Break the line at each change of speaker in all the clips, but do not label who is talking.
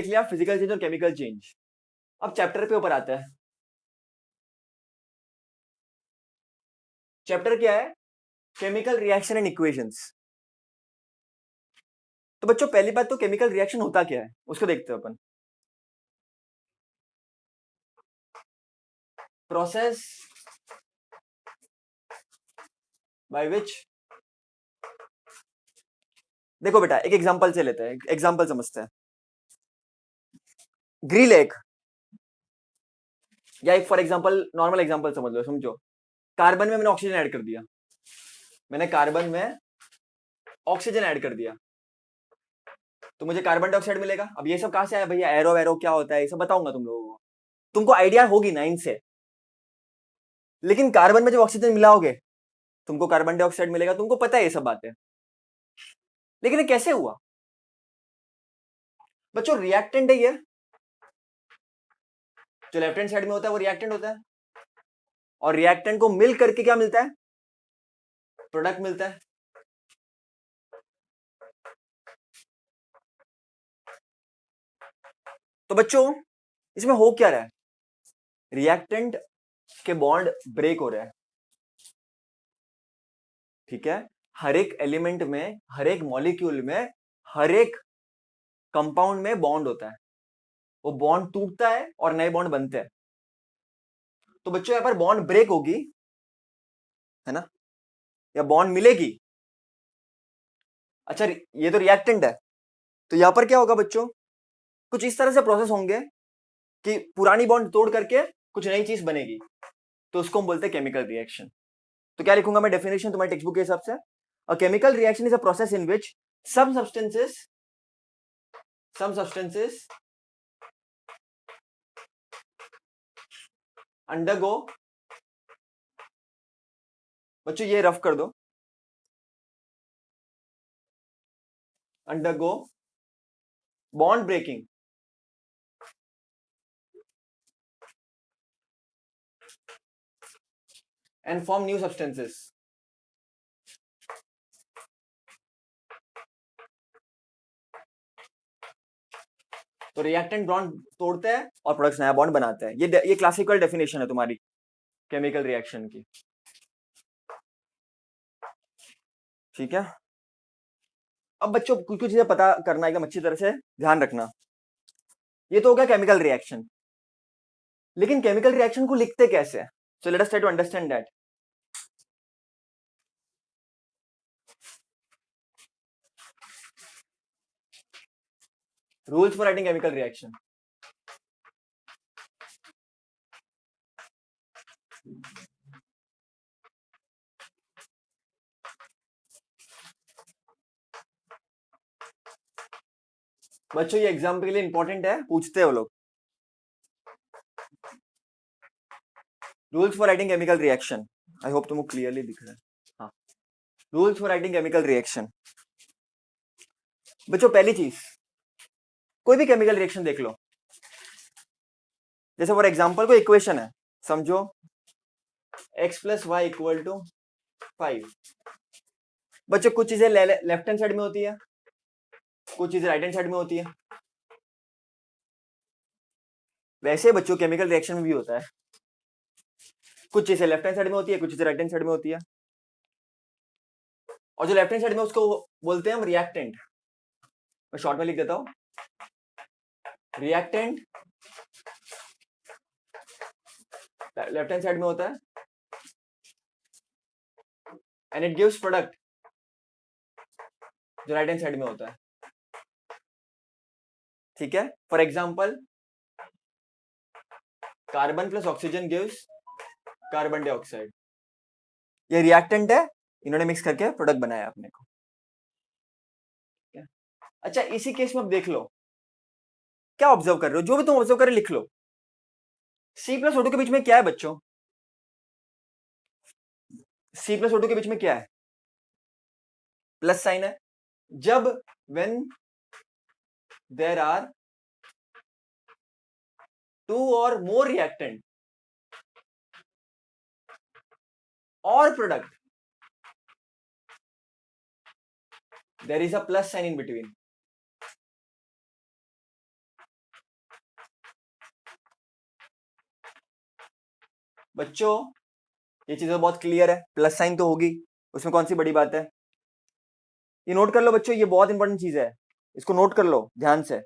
देख लिया physical change और केमिकल चेंज। अब चैप्टर पे ऊपर आता है। चैप्टर क्या है? Chemical reaction and equations. तो बच्चों पहली बात तो केमिकल रिएक्शन होता क्या है उसको देखते हैं अपन। प्रोसेस बाय विच, देखो बेटा एक एग्जांपल से लेते हैं, एग्जांपल समझते हैं। ग्रिल एक, या एक फॉर एग्जांपल नॉर्मल एग्जांपल समझ लो, समझो कार्बन में मैंने ऑक्सीजन ऐड कर दिया, मैंने कार्बन में ऑक्सीजन ऐड कर दिया, तो मुझे कार्बन डाइऑक्साइड मिलेगा। अब ये सब कहां से आया भैया, एरो वेरो क्या होता है ये सब बताऊंगा तुम लोगों को, तुमको आइडिया होगी ना इनसे। लेकिन कार्बन में जब ऑक्सीजन मिलाओगे तुमको कार्बन डाइऑक्साइड मिलेगा, तुमको पता है ये सब बातें। लेकिन ये कैसे हुआ बच्चों? रिएक्टेंट है ये, जो लेफ्ट हैंड साइड में होता है वो रिएक्टेंट होता है, और रिएक्टेंट को मिल करके क्या मिलता है? प्रोडक्ट मिलता है। तो बच्चों इसमें हो क्या रहा है? रिएक्टेंट के बॉन्ड ब्रेक हो रहा है, ठीक है। हर एक एलिमेंट में, हर एक मॉलिक्यूल में, हर एक कंपाउंड में बॉन्ड होता है, वो बॉन्ड टूटता है और नए बॉन्ड बनते हैं। तो बच्चों यहां पर बॉन्ड ब्रेक होगी, है ना, या बॉन्ड मिलेगी। अच्छा ये तो रिएक्टेंट है, तो यहां पर क्या होगा बच्चों? कुछ इस तरह से प्रोसेस होंगे कि पुरानी बॉन्ड तोड़ करके कुछ नई चीज बनेगी, तो उसको हम बोलते हैं केमिकल रिएक्शन। तो क्या लिखूंगा मैं डेफिनेशन तुम्हारे टेक्स्ट बुक के हिसाब से? A chemical reaction is a process in which some substances undergo, बच्चों ये रफ कर दो, undergo bond breaking and form new substances। तो रिएक्टेंट बॉन्ड तोड़ते हैं और प्रोडक्ट्स नया बॉन्ड बनाते हैं। ये क्लासिकल डेफिनेशन है तुम्हारी केमिकल रिएक्शन की, ठीक है। अब बच्चों कुछ कुछ चीजें पता करना एकदम अच्छी तरह से ध्यान रखना। ये तो हो गया केमिकल रिएक्शन, लेकिन केमिकल रिएक्शन को लिखते कैसे? So let us try to understand that. Rules for writing chemical reaction. बच्चों ये एग्जाम के लिए इंपॉर्टेंट है, पूछते हो लोग। Rules for writing chemical reaction, I hope तुमको क्लियरली दिख रहा है। हाँ, rules for writing chemical reaction. बच्चों पहली चीज, कोई भी केमिकल रिएक्शन देख लो, जैसे फॉर एग्जांपल कोई इक्वेशन है, समझो x plus y equal to 5। बच्चों कुछ चीजें लेफ्ट हैंड साइड में होती है, कुछ चीजें राइट हैंड साइड में होती है। वैसे बच्चों केमिकल रिएक्शन में भी होता है, कुछ चीजें लेफ्ट हैंड साइड में होती है, कुछ चीजें राइट हैंड साइड में होती है। और जो लेफ्ट हैंड साइड में उसको बोलते हैं हम रिएक्टेंट। मैं शॉर्ट में लिख देता हूं, रिएक्टेंट लेफ्ट हैंड साइड में होता है एंड इट गिव्स प्रोडक्ट जो राइट हैंड साइड में होता है, ठीक है। For example carbon plus oxygen gives carbon dioxide, ये रिएक्टेंट है, इन्होंने मिक्स करके प्रोडक्ट बनाया अपने को। अच्छा इसी केस में अब देख लो, क्या ऑब्जर्व कर रहे हो, जो भी तुम ऑब्जर्व कर लिख लो। सी प्लस O2 के बीच में क्या है बच्चों? सी प्लस O2 के बीच में क्या है? प्लस साइन है। जब when there are two or more reactant और product, there is a plus sign in between. बच्चों ये चीज बहुत क्लियर है, प्लस साइन तो होगी, उसमें कौन सी बड़ी बात है। ये नोट कर लो बच्चों, ये बहुत इंपॉर्टेंट चीज है, इसको नोट कर लो ध्यान से।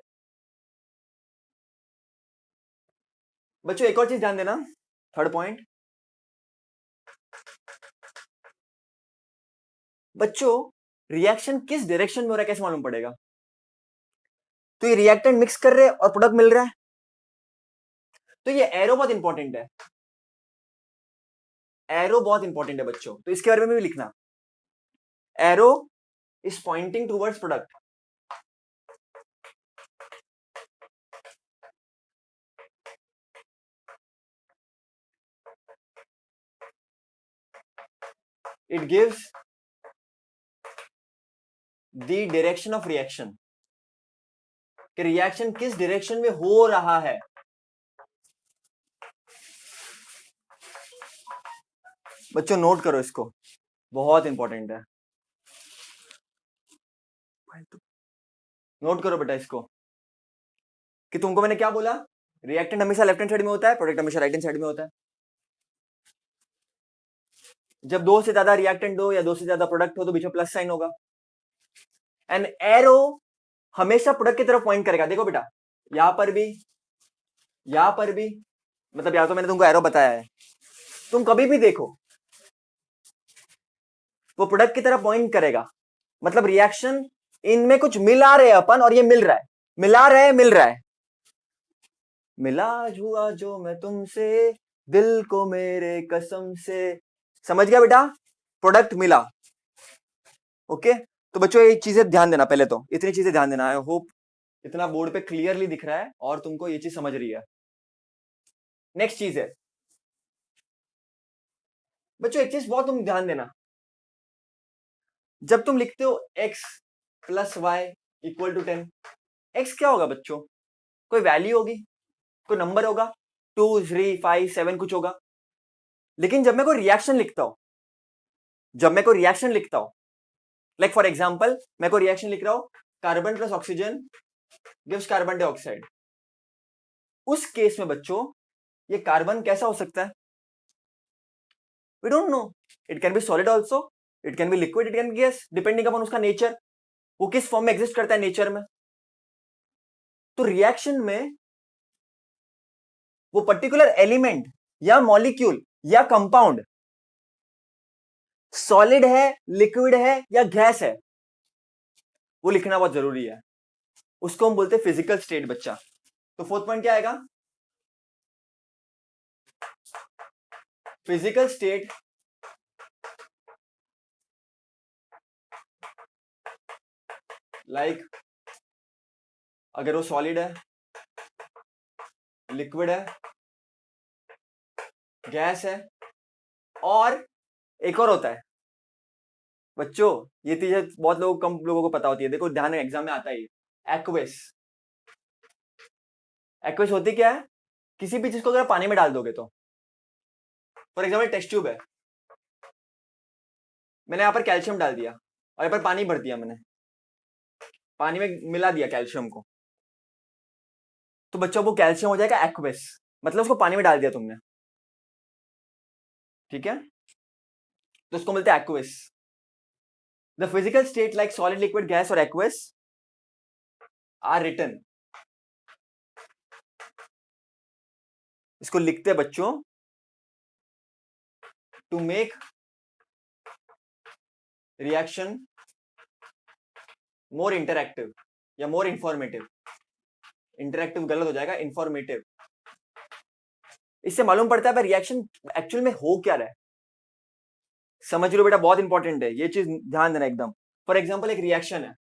बच्चों एक और चीज ध्यान देना, थर्ड पॉइंट, बच्चों रिएक्शन किस डायरेक्शन में हो रहा है कैसे मालूम पड़ेगा। तो ये रिएक्टेंट मिक्स कर रहे हैं और प्रोडक्ट मिल रहा है, तो ये एरो बहुत इंपॉर्टेंट है, एरो बहुत इंपॉर्टेंट है बच्चों, तो इसके बारे में भी लिखना, arrow is pointing towards product. It gives the direction of reaction, कि रिएक्शन किस डायरेक्शन में हो रहा है। बच्चों नोट करो इसको, बहुत इंपॉर्टेंट है, नोट करो बेटा इसको, कि तुमको मैंने क्या बोला, रिएक्टेंट हमेशा लेफ्ट हैंड साइड में होता है, प्रोडक्ट हमेशा राइट हैंड साइड में होता है। जब दो से ज्यादा रिएक्टेंट हो या दो से ज्यादा प्रोडक्ट हो तो बीच में प्लस साइन होगा, एंड एरो हमेशा प्रोडक्ट की तरफ पॉइंट करेगा। देखो बेटा यहां पर भी, यहां पर भी, मतलब या तो मैंने तुमको एरो बताया है, तुम कभी भी देखो वो प्रोडक्ट की तरफ पॉइंट करेगा, मतलब रिएक्शन इनमें कुछ मिला रहे अपन और ये मिल रहा है, मिला रहे मिल रहा है, मिला हुआ जो मैं तुमसे दिल को मेरे कसम से, समझ गया बेटा, प्रोडक्ट मिला। ओके तो बच्चों ये चीजें ध्यान देना, पहले तो इतनी चीजें ध्यान देना, आई होप इतना बोर्ड पे क्लियरली दिख रहा है और तुमको ये चीज समझ रही है। नेक्स्ट चीज है बच्चों, एक चीज बहुत तुम ध्यान देना, जब तुम लिखते हो x plus y equal to 10, x क्या होगा बच्चों, कोई वैल्यू होगी, कोई नंबर होगा, 2 3 5 7 कुछ होगा। लेकिन जब मैं कोई रिएक्शन लिखता हूं, जब मैं कोई रिएक्शन लिखता हूं, लाइक फॉर एग्जांपल मैं कोई रिएक्शन लिख रहा हूं, carbon plus oxygen gives carbon dioxide, उस केस में बच्चों ये कार्बन कैसा हो सकता है, we don't know, it can be solid also, it can be liquid, it can be gas, depending upon उसका नेचर, वो किस फॉर्म में एग्जिस्ट करता है नेचर में। तो रिएक्शन में वो पर्टिकुलर एलिमेंट या मॉलिक्यूल या कंपाउंड सॉलिड है, लिक्विड है या गैस है, वो लिखना बहुत जरूरी है, उसको हम बोलते हैं फिजिकल स्टेट बच्चा। तो फोर्थ पॉइंट क्या आएगा, फिजिकल स्टेट लाइक अगर वो सॉलिड है, लिक्विड है, गैस है, और एक और होता है बच्चों, ये चीजें बहुत लोग कम लोगों को पता होती है, देखो ध्यान एग्जाम में आता है, एक्वेस। एक्वेस होती क्या है, किसी भी चीज को अगर पानी में डाल दोगे तो, फॉर एग्जाम्पल टेस्ट ट्यूब है, मैंने यहाँ पर कैल्शियम डाल दिया और यहाँ पर पानी भर दिया, मैंने पानी में मिला दिया कैल्शियम को, तो बच्चों वो कैल्शियम हो जाएगा एक्वेस, मतलब उसको पानी में डाल दिया तुमने, ठीक है, तो उसको मिलता है aqueous. The physical state like solid, liquid, gas और एक्वेस आर रिटन, इसको लिखते हैं बच्चों to make reaction more interactive या मोर इंफॉर्मेटिव, इंटरएक्टिव गलत हो जाएगा, इंफॉर्मेटिव, इससे मालूम पड़ता है रिएक्शन एक्चुअल में हो क्या रहा है, समझ लो बेटा, बहुत इंपॉर्टेंट है ये चीज, ध्यान देना एकदम। फॉर एग्जाम्पल एक रिएक्शन है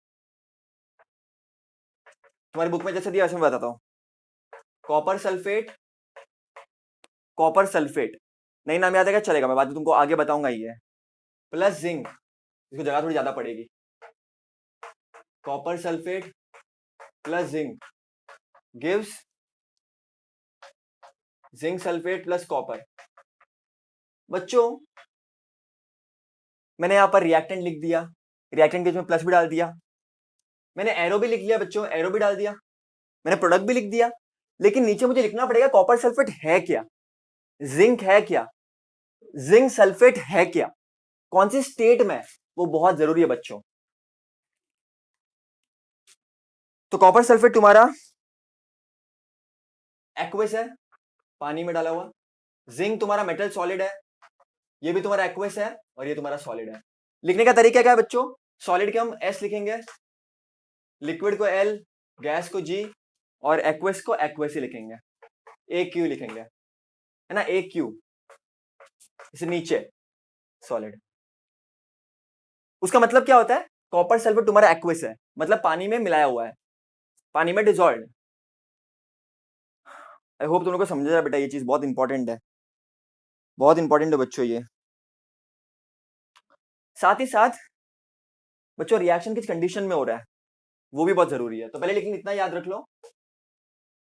तुम्हारी बुक में जैसे दिया वैसे मैं बताता हूं, कॉपर सल्फेट, कॉपर सल्फेट, नहीं नाम याद है क्या चलेगा, मैं बाद में तुमको आगे बताऊंगा ये, प्लस जिंक, इसको जगह थोड़ी ज्यादा पड़ेगी, copper sulphate plus zinc gives zinc sulphate plus copper. बच्चों मैंने यहां पर रिएक्टेंट लिख दिया, रिएक्टेंट के बीच में प्लस भी डाल दिया, मैंने एरो भी लिख लिया बच्चों, एरो भी डाल दिया, मैंने प्रोडक्ट भी लिख दिया, लेकिन नीचे मुझे लिखना पड़ेगा कॉपर सल्फेट है क्या, जिंक है क्या, जिंक सल्फेट है क्या, कौन सी स्टेट में, वो बहुत जरूरी है बच्चों। तो कॉपर सल्फेट तुम्हारा एक्वस है, पानी में डाला हुआ। जिंक तुम्हारा मेटल सॉलिड है, ये भी तुम्हारा एक्वस है और ये तुम्हारा सॉलिड है। लिखने का तरीका क्या है बच्चों, सॉलिड के हम एस लिखेंगे, लिक्विड को एल, गैस को जी, और एक्वस को एक्वस ही लिखेंगे, ए क्यू लिखेंगे, है ना, ए क्यू, इसे नीचे सॉलिड। उसका मतलब क्या होता है, कॉपर सल्फेट तुम्हारा एक्वस है, मतलब पानी में मिलाया हुआ है, पानी में डिजॉल्व। आई होप तुम लोग को समझ रहा है बेटा, ये चीज बहुत इंपॉर्टेंट है, बहुत इंपॉर्टेंट है बच्चों ये। साथ ही साथ बच्चों रिएक्शन किस कंडीशन में हो रहा है वो भी बहुत जरूरी है। तो पहले लेकिन इतना याद रख लो,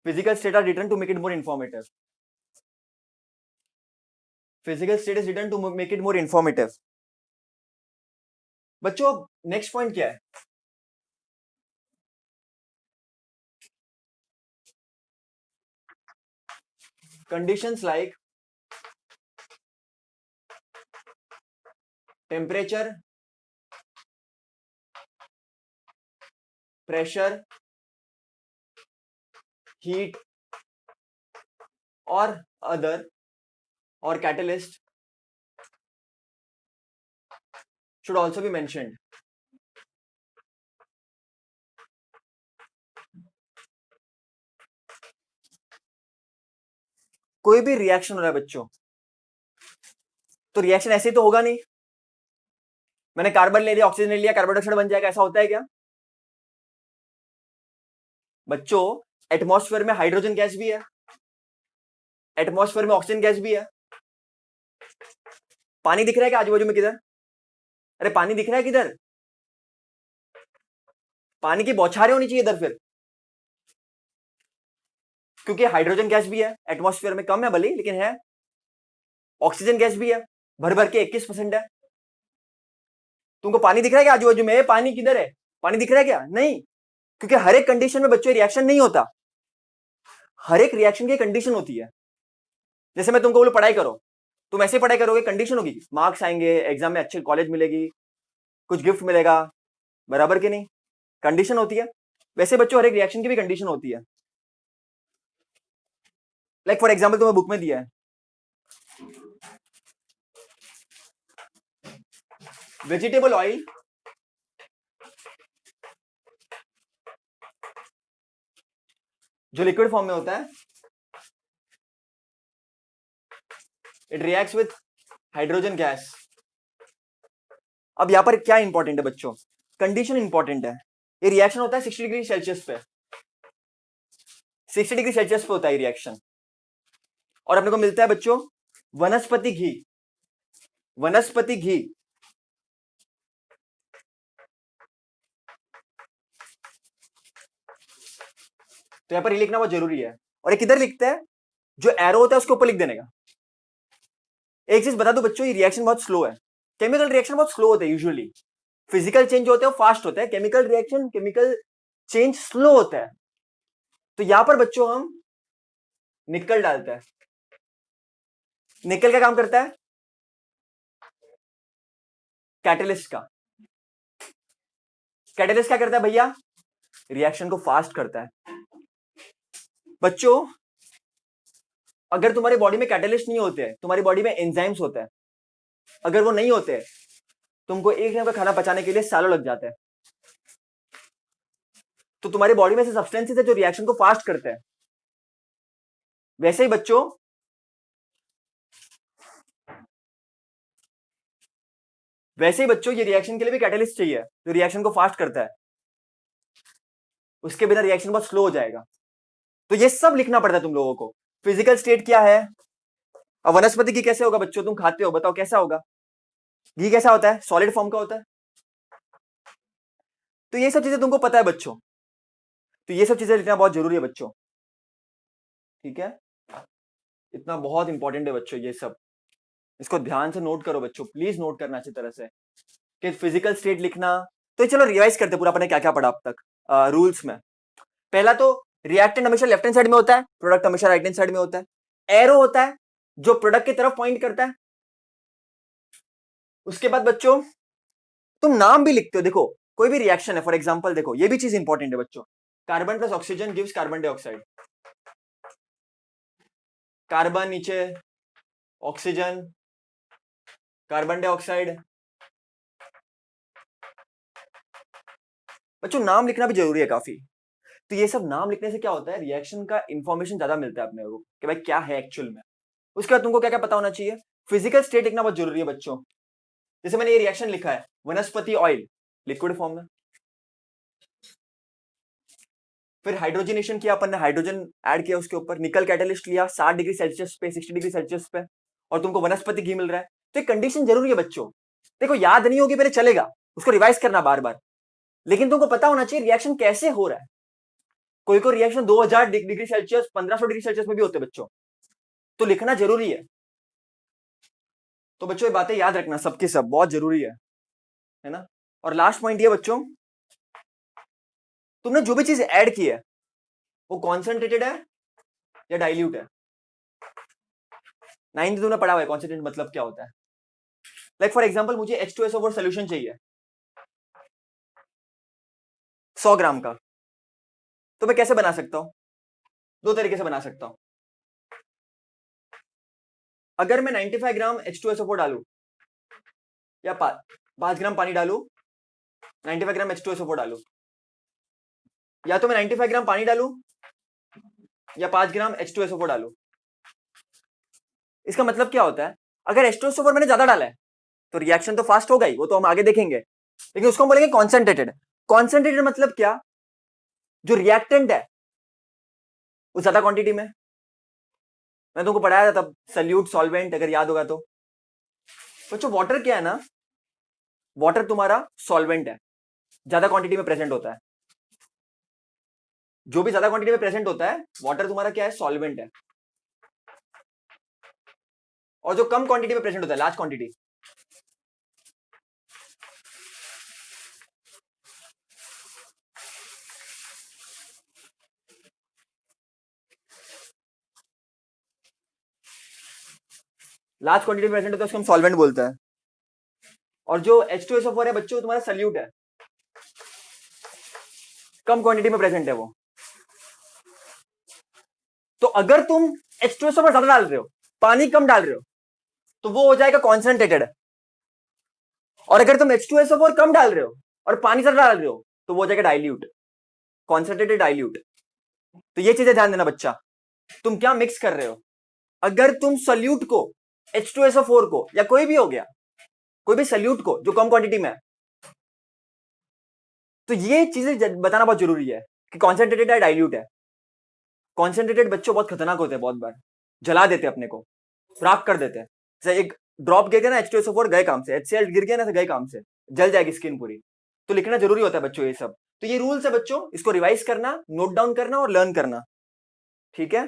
physical state are written to make it more informative, physical state is written to make it more informative. बच्चों अब नेक्स्ट पॉइंट क्या है, conditions like temperature, pressure, heat और अदर और catalyst should also be mentioned। कोई भी reaction हो रहा है बच्चों, तो रिएक्शन ऐसे ही तो होगा नहीं, मैंने कार्बन ले लिया, ऑक्सीजन ले लिया, कार्बन डाइऑक्साइड बन जाएगा, ऐसा होता है क्या बच्चों। एटमॉस्फेयर में हाइड्रोजन गैस भी है, एटमॉस्फेयर में ऑक्सीजन गैस भी है। पानी दिख रहा है क्या आजू बाजू में किधर, अरे पानी दिख रहा है किधर, पानी की बौछारें होनी चाहिए इधर फिर, क्योंकि हाइड्रोजन गैस भी है एटमॉस्फेयर में, कम है भले लेकिन है, ऑक्सीजन गैस भी है, भर भर के 21% है। तुमको पानी दिख रहा है क्या आजू बाजू में, पानी किधर है, पानी दिख रहा है क्या, नहीं, क्योंकि हर एक कंडीशन में बच्चों रिएक्शन नहीं होता, हर एक रिएक्शन की कंडीशन होती है। जैसे मैं तुमको बोलूं पढ़ाई करो, तुम ऐसे पढ़ाई करोगे, कंडीशन होगी, मार्क्स आएंगे, एग्जाम में अच्छे कॉलेज मिलेगी, कुछ गिफ्ट मिलेगा, बराबर के नहीं, कंडीशन होती है। वैसे बच्चों हर एक रिएक्शन की भी कंडीशन होती है। लाइक फॉर एग्जाम्पल तुम्हें बुक में दिया है, वेजिटेबल ऑयल जो लिक्विड फॉर्म में होता है, it reacts with hydrogen gas. अब यहां पर क्या इंपॉर्टेंट है बच्चों, कंडीशन इंपॉर्टेंट है। ये रिएक्शन होता है 60 डिग्री सेल्सियस पे, 60 डिग्री सेल्सियस पे होता है रिएक्शन, और अपने को मिलता है बच्चों वनस्पति घी, वनस्पति घी। तो यहां पर ये लिखना बहुत जरूरी है, और ये किधर लिखता है, जो एरो होता है उसके ऊपर लिख देने का। एक चीज बता दो बच्चों, ये रिएक्शन बहुत स्लो है, केमिकल रिएक्शन बहुत स्लो होते हैं यूजुअली, फिजिकल चेंज होते हैं वो फास्ट होता है, chemical reaction, chemical change slow होता है। तो यहां पर बच्चों हम निकल डालते हैं, निकल का काम करता है कैटलिस्ट का, कैटलिस्ट क्या करता है भैया, रिएक्शन को फास्ट करता है। बच्चों अगर तुम्हारी बॉडी में कैटलिस्ट नहीं होते हैं, तुम्हारी बॉडी में एंजाइम्स होते हैं, अगर वो नहीं होते, तुमको एक टाइम का खाना पचाने के लिए सालों लग जाते हैं। तो तुम्हारी बॉडी में से सब्सटेंसेस है जो रिएक्शन को फास्ट करते हैं। वैसे ही बच्चों ये रिएक्शन के लिए भी कैटलिस्ट चाहिए जो रिएक्शन को फास्ट करता है, उसके बिना रिएक्शन बहुत स्लो हो जाएगा। तो ये सब लिखना पड़ता है तुम लोगों को। फिजिकल स्टेट क्या है, अब वनस्पति घी कैसे होगा बच्चों, तुम खाते हो, बताओ कैसा होगा, घी कैसा होता है, सॉलिड फॉर्म का होता है। तो ये सब चीजें तुमको पता है बच्चों, तो ये सब चीजें लिखना बहुत जरूरी है बच्चों, ठीक है, इतना बहुत इंपॉर्टेंट है बच्चों ये सब, इसको ध्यान से नोट करो बच्चों, प्लीज नोट करना अच्छी तरह से कि फिजिकल स्टेट लिखना। तो चलो रिवाइज करते पूरा अपने क्या क्या पढ़ा अब तक रूल्स में। पहला तो रिएक्टेंट हमेशा लेफ्ट हैंड साइड में होता है, प्रोडक्ट हमेशा राइट हैंड साइड में होता है, एरो होता है जो प्रोडक्ट की तरफ पॉइंट करता है, उसके बाद बच्चों तुम नाम भी लिखते हो, देखो कोई भी रिएक्शन है, फॉर एग्जांपल देखो ये भी चीज इंपॉर्टेंट है बच्चों, carbon plus oxygen gives carbon dioxide, carbon नीचे ऑक्सीजन कार्बन डाइऑक्साइड। बच्चों नाम लिखना भी जरूरी है काफी। तो ये सब नाम लिखने से क्या होता है, रिएक्शन का इंफॉर्मेशन ज्यादा मिलता है अपने को कि भाई क्या है एक्चुअल में। उसके बाद तुमको क्या क्या पता होना चाहिए, फिजिकल स्टेट लिखना बहुत जरूरी है बच्चों। जैसे मैंने ये रिएक्शन लिखा है वनस्पति ऑयल, लिक्विड फॉर्म में। फिर हाइड्रोजनेशन किया अपन ने, हाइड्रोजन ऐड किया उसके ऊपर, निकल कैटलिस्ट लिया 60 डिग्री सेल्सियस पे 60 डिग्री सेल्सियस पे, और तुमको वनस्पति घी मिल रहा है। तो एक कंडीशन जरूरी है बच्चों, देखो याद नहीं होगी पहले चलेगा, उसको रिवाइज करना बार बार, लेकिन तुमको पता होना चाहिए रिएक्शन कैसे हो रहा है। कोई कोई reaction 2000 degree Celsius 1500 degree Celsius में भी होते हैं बच्चों, तो लिखना जरूरी है। तो बच्चों ये बातें याद रखना सबकी सब बहुत जरूरी है ना। और लास्ट पॉइंट ये बच्चों, तुमने जो भी चीज ऐड की है वो कॉन्सेंट्रेटेड है या डाइल्यूट है। 9th तुमने पढ़ा हुआ है कॉन्सेंट्रेटेड मतलब क्या होता है। लाइक फॉर एग्जांपल मुझे H2SO4 सोल्यूशन चाहिए 100 ग्राम का, तो मैं कैसे बना सकता हूं, दो तरीके से बना सकता हूं। अगर मैं 95 ग्राम H2SO4 डालू या 5 ग्राम पानी डालू, 95 ग्राम H2SO4 डालू, या तो मैं 95 ग्राम पानी डालू या 5 ग्राम H2SO4 डालू। इसका मतलब क्या होता है, अगर H2SO4 मैंने ज्यादा डाला है तो रिएक्शन तो फास्ट होगा ही, वो तो हम आगे देखेंगे, लेकिन उसको हम बोलेंगे कॉन्सेंट्रेटेड। कॉन्सेंट्रेटेड मतलब क्या, जो रिएक्टेंट है वो ज्यादा क्वांटिटी में। मैं तुमको पढ़ाया था तब सल्यूट सॉल्वेंट, अगर याद होगा तो। बच्चों वाटर क्या है ना, वाटर तुम्हारा सॉल्वेंट है, ज्यादा क्वांटिटी में प्रेजेंट होता है। जो भी ज्यादा क्वांटिटी में प्रेजेंट होता है वाटर तुम्हारा क्या है, सॉल्वेंट है। और जो कम क्वांटिटी में प्रेजेंट होता है, लार्ज क्वांटिटी, लार्ज क्वांटिटी में प्रेजेंट होता है उसको हम सॉल्वेंट बोलते हैं। और जो H2SO4 है बच्चों तुम्हारा सल्यूट है, कम क्वांटिटी में प्रेजेंट है वो। तो अगर तुम H2SO4 ज्यादा डाल रहे हो, पानी कम डाल रहे हो, तो वो हो जाएगा कॉन्सेंट्रेटेड। और अगर तुम H2SO4 कम डाल रहे हो और पानी ज्यादा डाल रहे हो, तो वो हो जाएगा डाइल्यूट, कॉन्सेंट्रेटेड डाइल्यूट। तो ये चीजें ध्यान देना बच्चा, तुम क्या मिक्स कर रहे हो। अगर तुम सल्यूट को, H2SO4 को, या कोई भी हो गया, कोई भी सल्यूट को जो कम क्वांटिटी में है, तो ये चीजें बताना बहुत जरूरी है कि कॉन्सेंट्रेटेड है डाइल्यूट है। कॉन्सेंट्रेटेड बच्चों बहुत खतरनाक होते हैं, बहुत बार जला देते अपने को, राख कर देते हैं। जैसे एक ड्रॉप गिर गया ना H2SO4, गए काम से, HCl गिर गया ना, गए काम से, जल जाएगी स्किन पूरी। तो लिखना जरूरी होता है बच्चों ये सब। तो ये रूल्स है बच्चों, इसको रिवाइज करना, नोट डाउन करना और लर्न करना, ठीक है।